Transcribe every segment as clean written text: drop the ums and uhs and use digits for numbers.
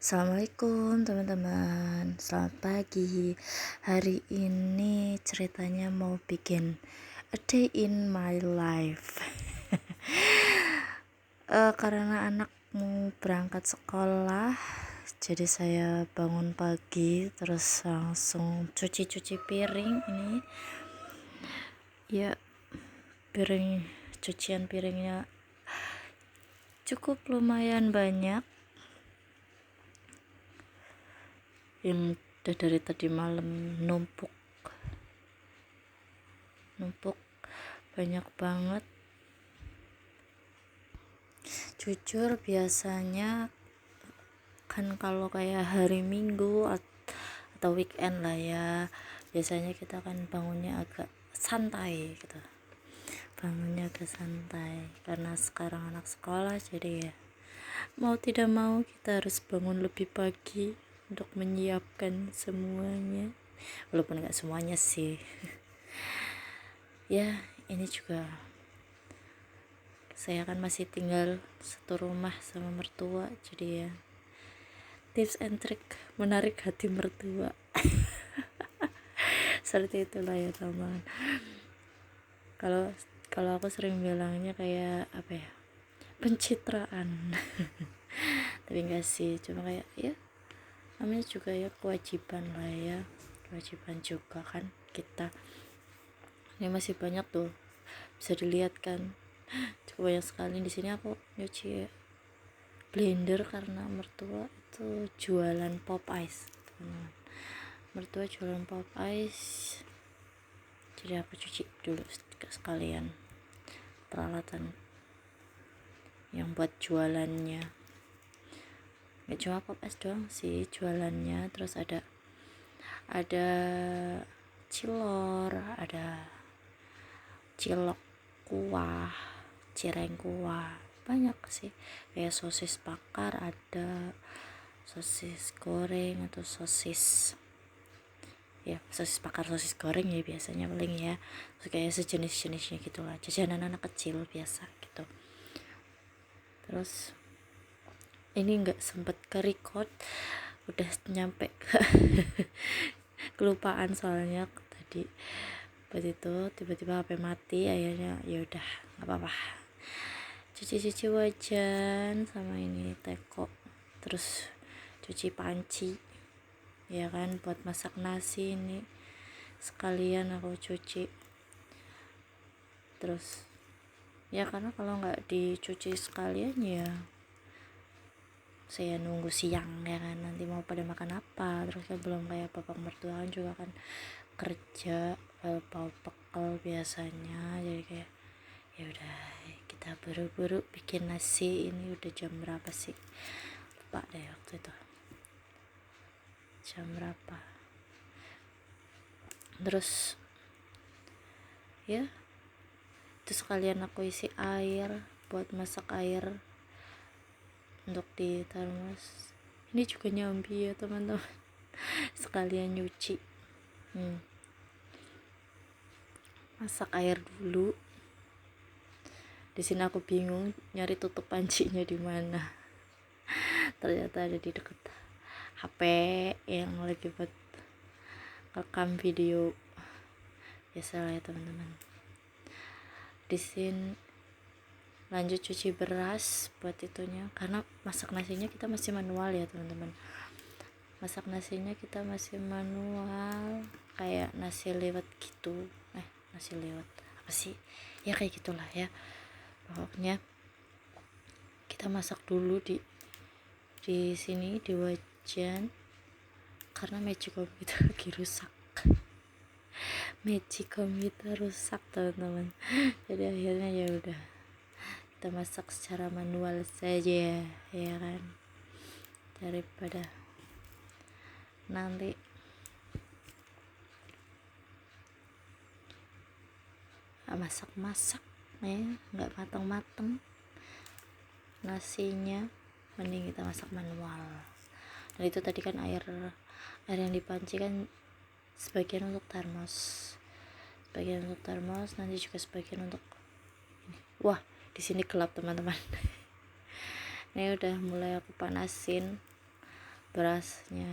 Assalamualaikum teman-teman, selamat pagi. Hari ini ceritanya mau bikin a day in my life. Karena anak mau berangkat sekolah, jadi saya bangun pagi terus langsung cuci piring. Ini ya, cucian piringnya cukup lumayan banyak, yang udah dari tadi malam numpuk banyak banget. Jujur biasanya kan kalau kayak hari Minggu atau weekend lah ya, biasanya kita kan bangunnya agak santai gitu, karena sekarang anak sekolah, jadi ya mau tidak mau kita harus bangun lebih pagi untuk menyiapkan semuanya, walaupun nggak semuanya sih. Ya, ini juga saya kan masih tinggal satu rumah sama mertua, jadi ya tips and trick menarik hati mertua. Seperti itulah ya teman. Kalau aku sering bilangnya kayak apa ya, pencitraan. Tapi enggak sih, cuma kayak ya namanya juga ya kewajiban lah ya, kewajiban juga kan kita. Ini masih banyak tuh, bisa dilihat kan, cukup banyak sekali. Di sini aku nyuci blender karena mertua itu jualan pop ice, teman. Mertua jualan pop ice, jadi aku cuci dulu sekalian peralatan yang buat jualannya. Gak cuma pop ice doang sih jualannya, terus ada cilor, ada cilok kuah, cireng kuah, banyak sih, kayak sosis bakar, ada sosis goreng atau sosis bakar, sosis goreng ya biasanya paling ya, terus kayak sejenis-jenisnya gitulah, jajanan anak kecil biasa gitu. Terus ini nggak sempet ke record, udah nyampe ke kelupaan soalnya tadi buat itu, tiba-tiba HP mati, akhirnya ya udah nggak apa-apa, cuci wajan sama ini teko, terus cuci panci ya kan buat masak nasi, ini sekalian aku cuci. Terus ya karena kalau nggak dicuci sekalian ya saya nunggu siang ya kan, nanti mau pada makan apa. Terus kan belum kayak bapak mertua kan juga kan kerja pekel biasanya, jadi kayak ya udah kita buru-buru bikin nasi. Ini udah jam berapa sih, lupa deh waktu itu jam berapa. Terus ya itu sekalian aku isi air buat masak air untuk di termos. Ini juga nyambi ya teman-teman, sekalian nyuci. Masak air dulu. Di sini aku bingung nyari tutup pancinya di mana. Ternyata ada di dekat HP yang lagi buat rekam video. Biasalah ya teman-teman. Di sini lanjut cuci beras buat itunya, karena masak nasinya kita masih manual ya teman-teman. Masak nasinya kita masih manual, kayak nasi lewat gitu. Nasi lewat apa sih ya, kayak gitulah ya pokoknya. Kita masak dulu di sini di wajan, karena magic komputer lagi rusak. Teman-teman, jadi akhirnya ya udah kita masak secara manual saja ya kan, daripada nanti masak ya nggak matang nasinya, mending kita masak manual. Dan itu tadi kan air yang dipanci kan sebagian untuk termos, nanti juga sebagian untuk ini. Wah, di sini gelap teman-teman. Ini udah mulai aku panasin berasnya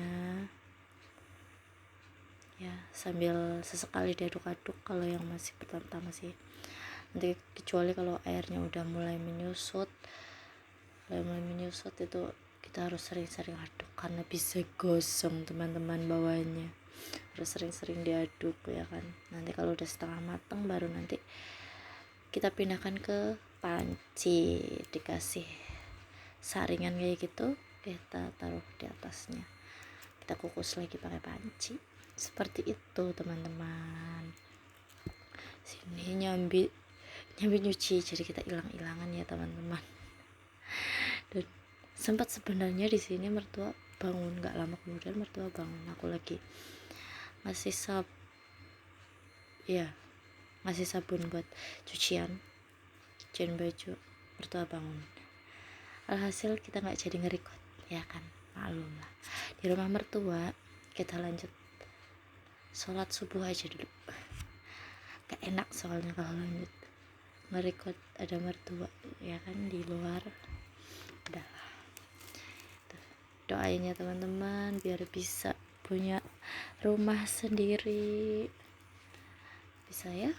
ya, sambil sesekali diaduk-aduk kalau yang masih pertama-tama sih. Nanti kecuali kalau airnya udah mulai menyusut itu kita harus sering-sering aduk karena bisa gosong teman-teman bawahnya, harus sering-sering diaduk ya kan. Nanti kalau udah setengah matang baru nanti kita pindahkan ke panci, dikasih saringan kayak gitu, kita taruh di atasnya, kita kukus lagi pakai panci. Seperti itu teman-teman. Sini nyambi nyuci, jadi kita hilang-hilangan ya teman-teman. Dan sempat sebenarnya di sini mertua bangun, nggak lama kemudian mertua bangun, aku lagi ngasih sabun buat cucian baju, mertua bangun. Alhasil kita nggak jadi nge-record ya kan, maklum lah di rumah mertua. Kita lanjut sholat subuh aja dulu, gak enak soalnya kalau lanjut nge-record ada mertua ya kan di luar. Udahlah, doain ya teman-teman biar bisa punya rumah sendiri, bisa ya,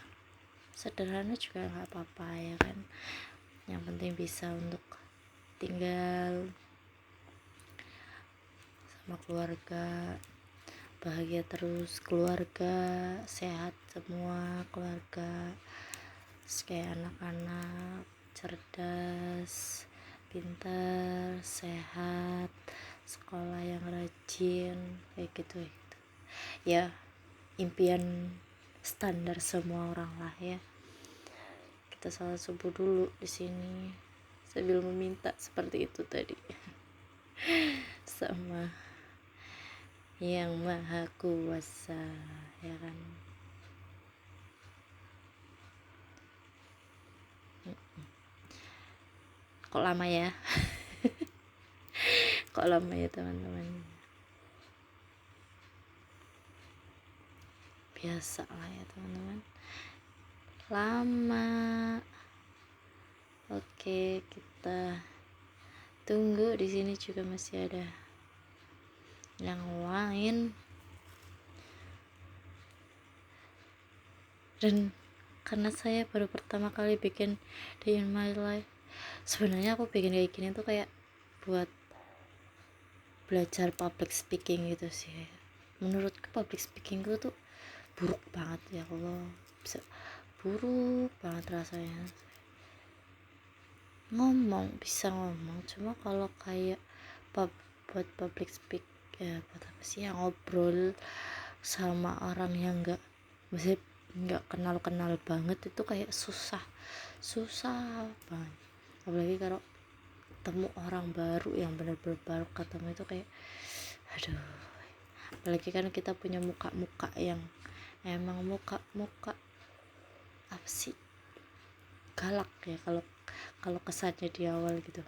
sederhana juga nggak apa-apa ya kan, yang penting bisa untuk tinggal sama keluarga, bahagia terus, keluarga sehat semua, keluarga kayak anak-anak cerdas, pintar, sehat, sekolah yang rajin kayak gitu ya, impian standar semua orang lah ya. Kita sholat subuh dulu di sini sambil meminta seperti itu tadi sama yang maha kuasa ya kan. Kok lama ya kok lama ya teman-teman, biasa lah ya teman-teman, lama. Oke, kita tunggu. Di sini juga masih ada yang lain, dan karena saya baru pertama kali bikin Day in My Life, sebenarnya aku bikin kayak gini tuh kayak buat belajar public speaking gitu sih. Menurutku public speaking tuh buruk banget ya Allah, bisa buruk banget rasanya. Bisa ngomong, cuma kalau kayak buat public speak ya, buat apa sih, yang ngobrol sama orang yang nggak kenal banget, itu kayak susah banget. Apalagi kalau ketemu orang baru yang benar-benar baru ketemu, itu kayak aduh. Apalagi kan kita punya muka yang emang muka apa sih, galak ya kalau kesannya di awal gitu.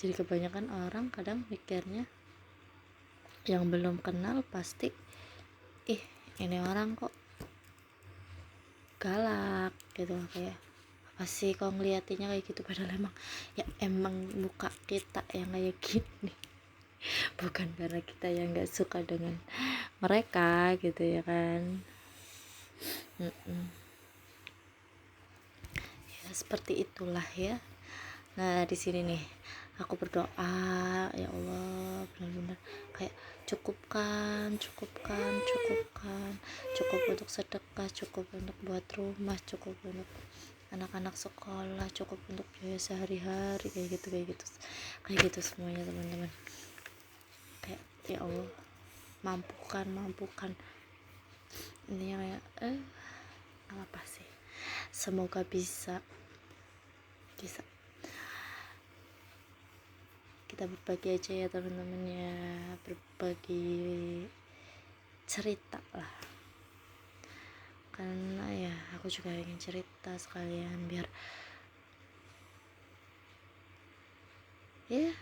Jadi kebanyakan orang kadang mikirnya yang belum kenal pasti ini orang kok galak gitu, kayak apa sih kok ngeliatinnya kayak gitu, padahal emang muka kita yang kayak gini bukan karena kita yang nggak suka dengan mereka gitu ya kan. Ya seperti itulah ya. Nah di sini nih aku berdoa, ya Allah benar-benar kayak cukupkan, cukup untuk sedekah, cukup untuk buat rumah, cukup untuk anak-anak sekolah, cukup untuk biaya sehari-hari, kayak gitu semuanya teman-teman. Kayak ya Allah, mampukan ini kayak apa sih, semoga bisa kita berbagi aja ya teman-teman ya, berbagi cerita lah, karena ya aku juga ingin cerita sekalian biar ya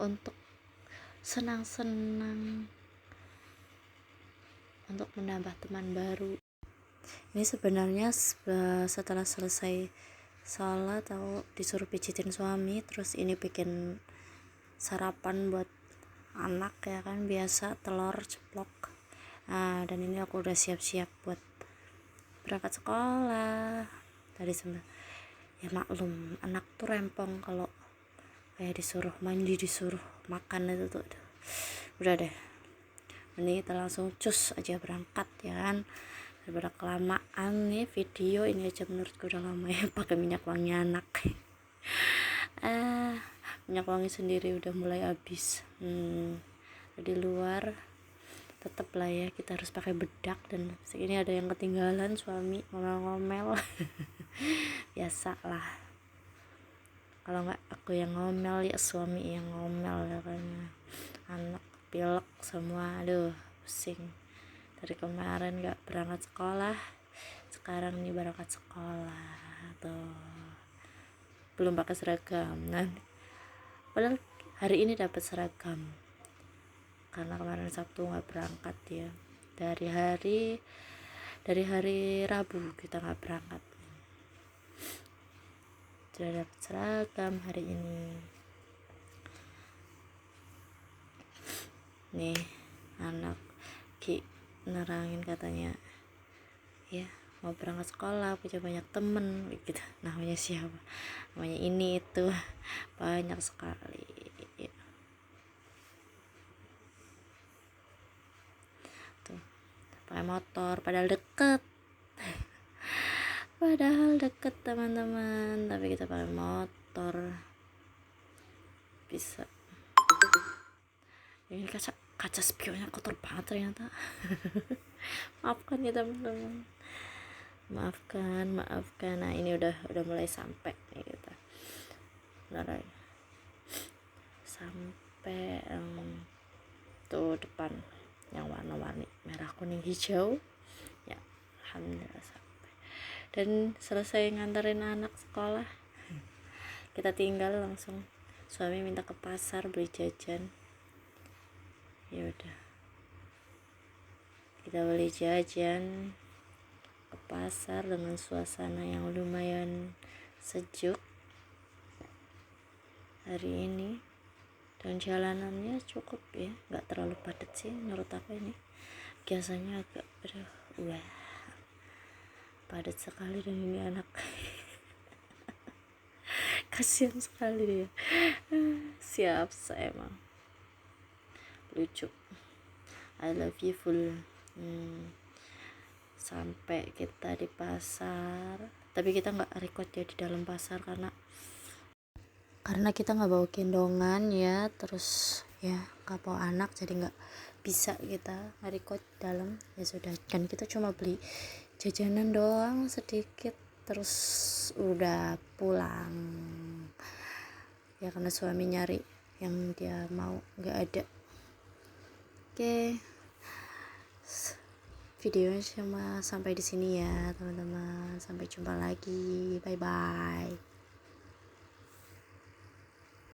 untuk senang-senang, untuk menambah teman baru. Ini sebenarnya setelah selesai sholat aku disuruh pijitin suami, terus ini bikin sarapan buat anak ya kan, biasa telur ceplok. Nah, dan ini aku udah siap-siap buat berangkat sekolah tadi ya maklum, anak tuh rempong kalau kayak disuruh mandi, disuruh makan itu tuh udah deh, mending kita langsung cus aja berangkat ya kan, daripada kelamaan nih video ini aja menurutku udah lama ya pakai minyak wangi anak. Minyak wangi sendiri udah mulai habis. Di luar tetap lah ya, kita harus pakai bedak, dan segini ada yang ketinggalan, suami ngomel-ngomel. Biasa lah, kalau nggak aku yang ngomel ya suami yang ngomel ya kan, anak pilek semua, aduh pusing. Dari kemarin nggak berangkat sekolah, sekarang nih berangkat sekolah tuh belum pakai seragam. Nah, padahal hari ini dapat seragam karena kemarin Sabtu nggak berangkat ya, dari hari Rabu kita nggak berangkat, sudah dapat seragam hari ini. Nih anak Ki nerangin katanya ya mau berangkat sekolah punya banyak temen gitu. Namanya siapa, namanya ini itu banyak sekali ya. Tuh pakai motor, padahal deket teman-teman, tapi kita pakai motor. Bisa ini kaca spionnya kotor banget ternyata. Maafkan ya teman-teman, maafkan. Nah ini udah mulai sampai nih kita, udah sampai tuh depan yang warna-warni merah kuning hijau ya, alhamdulillah sampai dan selesai nganterin anak sekolah. Kita tinggal langsung, suami minta ke pasar beli jajan, ya udah kita beli jajan ke pasar dengan suasana yang lumayan sejuk hari ini, dan jalanannya cukup ya, nggak terlalu padat sih menurut aku. Ini biasanya agak padat sekali, dan ini anak kasihan sekali dia. Siap saya emang lucu, I love you full. Sampai kita di pasar, tapi kita nggak record ya di dalam pasar karena kita nggak bawa gendongan ya, terus ya nggak bawa anak, jadi nggak bisa kita record dalam. Ya sudah, kan kita cuma beli jajanan doang sedikit, terus udah pulang ya karena suami nyari yang dia mau, nggak ada. Oke, videonya cuma sampai di sini ya teman-teman, sampai jumpa lagi, bye bye.